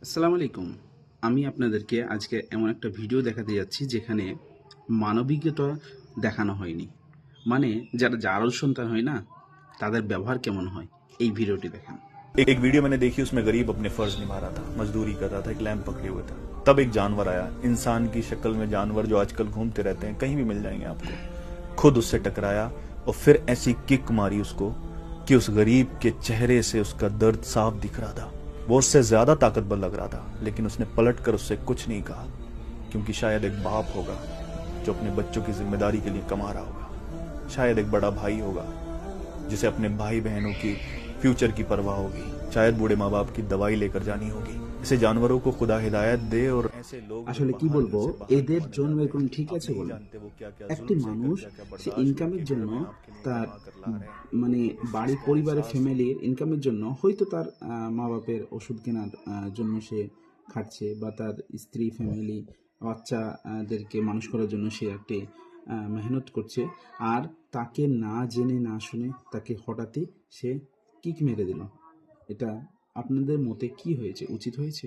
আসসালামু আলাইকুম। আমি আপনাদেরকে আজকে এমন একটা ভিডিও দেখাতে যাচ্ছি যেখানে মানবিকতা দেখানো হয়নি। মানে যারা জারজ সন্তান হয় না, তাদের ব্যবহার কেমন হয় এই ভিডিওটি দেখেন। एक वीडियो मैंने देखी, उसमें गरीब अपने फर्ज निभा रहा था, मजदूरी कर रहा था, एक लैंप पकड़े हुए था। तब एक जानवर आया, इंसान की शक्ल में जानवर जो आजकल घूमते रहते हैं, कहीं भी मिल जाएंगे आपको। खुद उससे टकराया और फिर ऐसी किक मारी उसको कि उस गरीब के चेहरे से उसका दर्द साफ दिख रहा था। वो उससे ज्यादा ताकतवर लग रहा था, लेकिन उसने पलट कर उससे कुछ नहीं कहा, क्योंकि शायद एक बाप होगा जो अपने बच्चों की जिम्मेदारी के लिए कमा रहा होगा। शायद एक बड़ा भाई होगा जिसे अपने भाई बहनों की फ्यूचर की परवाह होगी। शायद बूढ़े माँ बाप की दवाई लेकर जानी होगी। ऐसे जानवरों को खुदा हिदायत दे। और ऐसे लोग जो আসলে কি बाहर घर বলবো, से बाहर এদের कमाने জন্মের जाते কোনো हैं, ঠিক आप আছে नहीं বলুন? जानते वो क्या क्या একটি जुल्म सहकर, মানুষ क्या क्या সে बर्दाश्त ইনকামের करके घर জন্য में आपके लिए তার कमा कर ला रहे हैं। মানে इस বাড়ি चीज का পরিবারের एहसास हो। ফ্যামিলির ইনকামের জন্য হয়তো তার মা বাপের ওষুধ কেনার জন্য সে খাটছে, বা তার স্ত্রী ফ্যামিলি বাচ্চাদেরকে মানুষ করার জন্য সে একটি মেহনত করছে। আর তাকে না জেনে না শুনে তাকে হঠাৎই সে কিক মেরে দিল। এটা আপনাদের মতে কি হয়েছে? উচিত হয়েছে?